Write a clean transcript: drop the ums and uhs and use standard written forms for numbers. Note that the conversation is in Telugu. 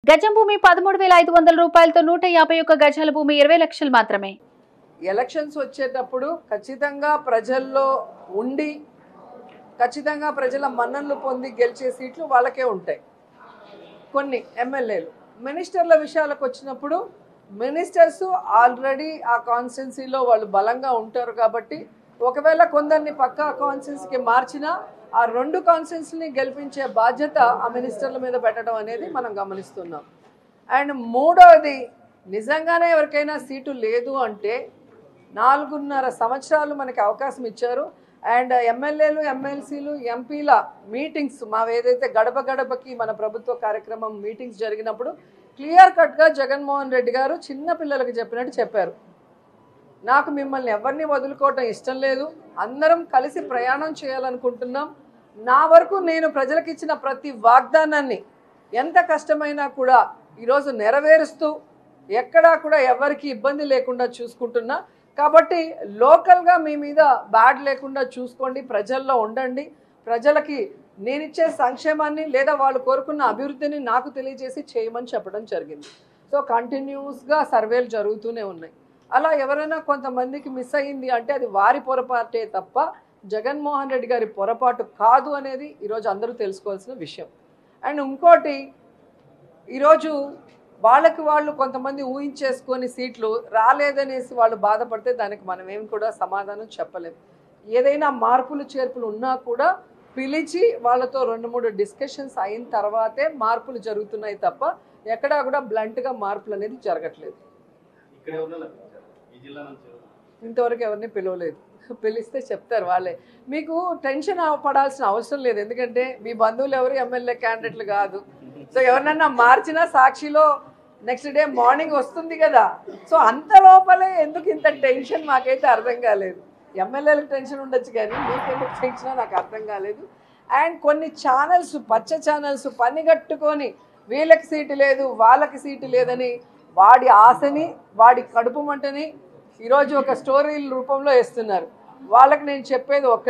గజం భూమి 13,500 రూపాయలతో 151 గజాల భూమి 20 లక్షలు మాత్రమే. ఎలక్షన్స్ వచ్చేటప్పుడు ఖచ్చితంగా ప్రజల్లో ఉండి ఖచ్చితంగా ప్రజల మన్ననలు పొంది గెలిచే సీట్లు వాళ్ళకే ఉంటాయి. కొన్ని ఎమ్మెల్యేలు మినిస్టర్ల విషయాలకు వచ్చినప్పుడు మినిస్టర్స్ ఆల్రెడీ ఆ కాన్స్టిట్యున్సీలో వాళ్ళు బలంగా ఉంటారు కాబట్టి ఒకవేళ కొందరిని పక్కా కాన్స్టిట్యున్సీకి మార్చినా ఆ రెండు కాన్స్టిట్యున్సీని గెలిపించే బాధ్యత ఆ మినిస్టర్ల మీద పెట్టడం అనేది మనం గమనిస్తున్నాం. అండ్ మూడవది, నిజంగానే ఎవరికైనా సీటు లేదు అంటే 4.5 సంవత్సరాలు మనకి అవకాశం ఇచ్చారు. అండ్ ఎమ్మెల్యేలు, ఎమ్మెల్సీలు, ఎంపీల మీటింగ్స్ ఏదైతే గడప గడపకి మన ప్రభుత్వ కార్యక్రమం మీటింగ్స్ జరిగినప్పుడు క్లియర్ కట్గా జగన్మోహన్ రెడ్డి గారు చిన్న పిల్లలకు చెప్పినట్టు చెప్పారు. నాకు మిమ్మల్ని ఎవరిని వదులుకోవటం ఇష్టం లేదు, అందరం కలిసి ప్రయాణం చేయాలనుకుంటున్నాం. నా వరకు నేను ప్రజలకు ఇచ్చిన ప్రతి వాగ్దానాన్ని ఎంత కష్టమైనా కూడా ఈరోజు నెరవేరుస్తూ ఎక్కడా కూడా ఎవరికి ఇబ్బంది లేకుండా చూసుకుంటున్నా. కాబట్టి లోకల్గా మీ మీద బ్యాడ్ లేకుండా చూసుకోండి, ప్రజల్లో ఉండండి, ప్రజలకి నేనిచ్చే సంక్షేమాన్ని లేదా వాళ్ళు కోరుకున్న అభివృద్ధిని నాకు తెలియజేసి చేయమని చెప్పడం జరిగింది. సో కంటిన్యూస్గా సర్వేలు జరుగుతూనే ఉన్నాయి. అలా ఎవరైనా కొంతమందికి మిస్ అయ్యింది అంటే అది వారి పొరపాటే తప్ప జగన్మోహన్ రెడ్డి గారి పొరపాటు కాదు అనేది ఈరోజు అందరూ తెలుసుకోవాల్సిన విషయం. అండ్ ఇంకోటి, ఈరోజు వాళ్ళకి వాళ్ళు కొంతమంది ఊహించేసుకొని సీట్లు రాలేదనేసి వాళ్ళు బాధపడితే దానికి మనం ఏం కూడా సమాధానం చెప్పలేం. ఏదైనా మార్పులు చేర్పులు ఉన్నా కూడా పిలిచి వాళ్ళతో 2-3 డిస్కషన్స్ అయిన తర్వాతే మార్పులు జరుగుతున్నాయి తప్ప ఎక్కడా కూడా బ్లంట్గా మార్పులు అనేది జరగట్లేదు. ఇంతవరకు ఎవరిని పిలవలేదు, పిలిస్తే చెప్తారు వాళ్ళే. మీకు టెన్షన్ పడాల్సిన అవసరం లేదు, ఎందుకంటే మీ బంధువులు ఎవరు ఎమ్మెల్యే క్యాండిడేట్లు కాదు. సో ఎవరినన్నా మార్చినా సాక్షిలో నెక్స్ట్ డే మార్నింగ్ వస్తుంది కదా. సో అంత లోపలే ఎందుకు ఇంత టెన్షన్ మాకైతే అర్థం కాలేదు. ఎమ్మెల్యేలకు టెన్షన్ ఉండొచ్చు కానీ మీకెందుకు టెన్షనో నాకు అర్థం కాలేదు. అండ్ కొన్ని ఛానల్స్, పచ్చ ఛానల్స్ పనిగట్టుకొని వీళ్ళకి సీటు లేదు వాళ్ళకి సీటు లేదని వాడి ఆశని, వాడి కడుపు మంటని ఈరోజు ఒక స్టోరీ రూపంలో వేస్తున్నారు. వాళ్ళకి నేను చెప్పేది ఒక్క